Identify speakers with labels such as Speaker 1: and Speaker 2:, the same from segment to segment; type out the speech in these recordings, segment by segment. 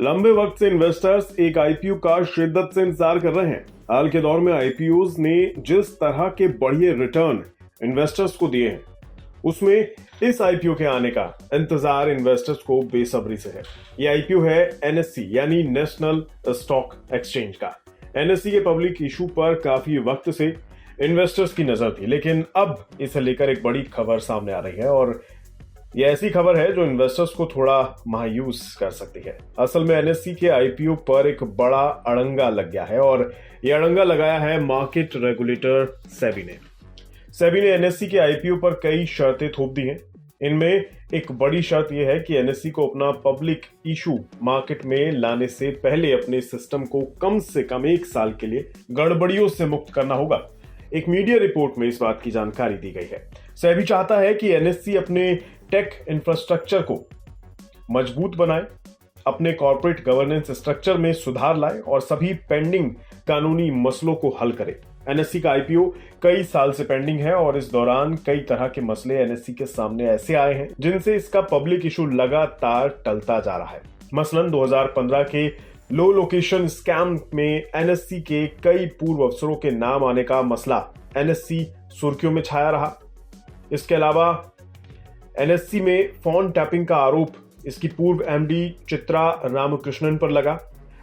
Speaker 1: लंबे वक्त से इन्वेस्टर्स एक आईपीओ का शिद्दत से इंतजार कर रहे हैं। हाल के दौर में आईपीओज ने जिस तरह के बढ़िया रिटर्न इन्वेस्टर्स को दिए हैं, उसमें इस आईपीओ के आने का इंतजार इन्वेस्टर्स को बेसब्री से है। ये आईपीओ है एनएससी यानी नेशनल स्टॉक एक्सचेंज का। एनएससी के पब्लिक इशू पर काफी वक्त से इन्वेस्टर्स की नजर थी, लेकिन अब इसे लेकर एक बड़ी खबर सामने आ रही है और ये ऐसी खबर है जो इन्वेस्टर्स को थोड़ा मायूस कर सकती है। असल में एनएससी के आईपीओ पर एक बड़ा अड़ंगा लग गया है और ये अड़ंगा लगाया है मार्केट रेगुलेटर सेबी ने। सेबी ने एनएससी के आईपीओ पर कई शर्तें थोप दी हैं। इनमें एक बड़ी शर्त यह है कि एनएससी को अपना पब्लिक इशू मार्केट में लाने से पहले अपने सिस्टम को कम से कम 1 साल के लिए गड़बड़ियों से मुक्त करना होगा। एक मीडिया रिपोर्ट में इस बात की जानकारी दी गई है। सेबी चाहता है कि एनएससी अपने टेक इंफ्रास्ट्रक्चर को मजबूत बनाए, अपने कॉर्पोरेट गवर्नेंस स्ट्रक्चर में सुधार लाए और सभी पेंडिंग कानूनी मसलों को हल करे। एनएससी का आईपीओ कई साल से पेंडिंग है और इस दौरान कई तरह के मसले एनएससी के सामने ऐसे आए हैं जिनसे इसका पब्लिक इशू लगातार टलता जा रहा है। मसलन 2015 के लो लोकेशन स्कैम में एनएससी के कई पूर्व अफसरों के नाम आने का मसला एनएससी सुर्खियों में छाया रहा। इसके अलावा एनएससी में फोन टैपिंग का आरोप इसकी पूर्व एमडी चित्रा रामकृष्णन पर लगा।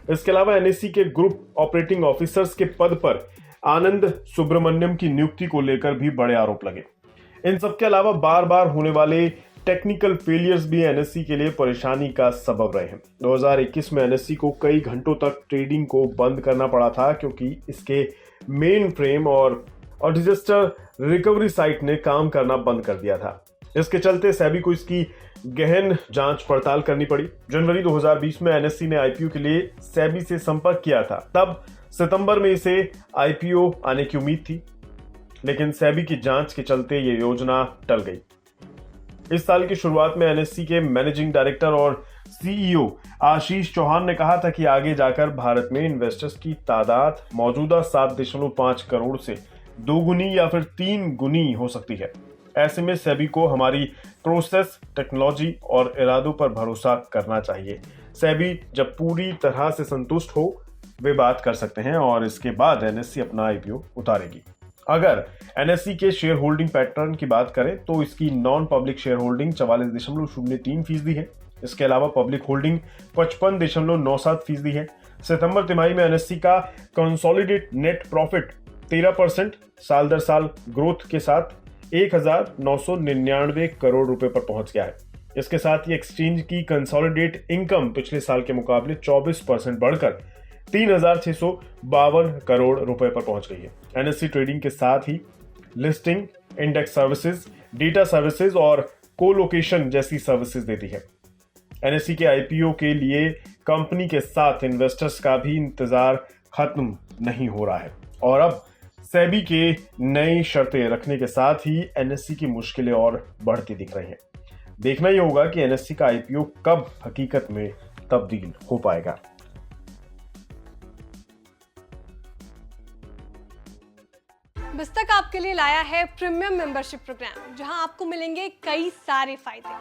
Speaker 1: इसके अलावा एनएससी के ग्रुप ऑपरेटिंग ऑफिसर्स के पद पर आनंद सुब्रमण्यम की नियुक्ति को लेकर भी बड़े आरोप लगे। इन सबके अलावा बार बार होने वाले टेक्निकल फेलियर्स भी एनएससी के लिए परेशानी का सबब रहे हैं। 2021 में एनएससी को कई घंटों तक ट्रेडिंग को बंद करना पड़ा था क्योंकि इसके मेन फ्रेम और डिजास्टर रिकवरी साइट ने काम करना बंद कर दिया था। इसके चलते सेबी को इसकी गहन जांच पड़ताल करनी पड़ी। जनवरी 2020 में एनएससी ने आईपीओ के लिए सेबी से संपर्क किया था। तब सितंबर में इसे आईपीओ आने की उम्मीद थी, लेकिन सेबी की जांच के चलते ये योजना टल गई। इस साल की शुरुआत में एनएससी के मैनेजिंग डायरेक्टर और सीईओ आशीष चौहान ने कहा था कि आगे जाकर भारत में इन्वेस्टर्स की तादाद मौजूदा 7.5 करोड़ से 2 गुनी या फिर 3 गुनी हो सकती है। ऐसे में सेबी को हमारी प्रोसेस, टेक्नोलॉजी और इरादों पर भरोसा करना चाहिए। सेबी जब पूरी तरह से संतुष्ट हो वे बात कर सकते हैं और इसके बाद एनएससी अपना आईपीओ उतारेगी। अगर एनएससी के शेयर होल्डिंग पैटर्न की बात करें तो इसकी नॉन पब्लिक शेयर होल्डिंग 44.03% है। इसके अलावा पब्लिक होल्डिंग 55.97% है। सितंबर तिमाही में एनएससी का कंसोलिडेट नेट प्रॉफिट 13% साल दर साल ग्रोथ के साथ 1999 करोड़ रुपए पर पहुंच गया है। इसके साथ ही एक्सचेंज की कंसोलिडेट इनकम पिछले साल के मुकाबले 24% बढ़कर 3,652 करोड़ रुपए पर पहुंच गई है। एनएससी ट्रेडिंग के साथ ही listing, index services, data services और कोलोकेशन जैसी सर्विसेज देती है। एनएससी के आईपीओ के लिए कंपनी के साथ इन्वेस्टर्स का भी इंतजार खत्म नहीं हो रहा है और अब सेबी के नई शर्तें रखने के साथ ही एनएससी की मुश्किलें और बढ़ती दिख रही हैं। देखना ही होगा कि एनएससी का आईपीओ कब हकीकत में तब्दील हो पाएगा।
Speaker 2: बिस्तक आपके लिए लाया है प्रीमियम मेंबरशिप प्रोग्राम, जहां आपको मिलेंगे कई सारे फायदे,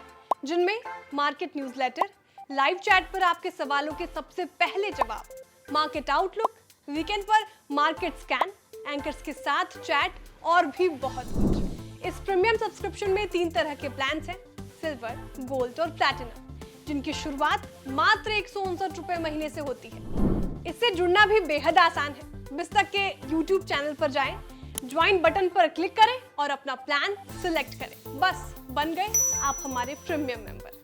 Speaker 2: जिनमें मार्केट न्यूज़लेटर, लाइव चैट पर आपके सवालों के सबसे पहले जवाब, मार्केट आउटलुक, वीकेंड पर मार्केट स्कैन, एंकर्स के साथ चैट और भी बहुत कुछ। इस प्रीमियम सब्सक्रिप्शन में 3 तरह के प्लान्स हैं, सिल्वर, गोल्ड और प्लैटिनम, जिनकी शुरुआत मात्र 159 रुपए महीने से होती है। इससे जुड़ना भी बेहद आसान है। बिस्तक के YouTube चैनल पर जाएं, ज्वाइन बटन पर क्लिक करें और अपना प्लान सिलेक्ट करें। बस बन गए आप हमारे प्रीमियम मेंबर।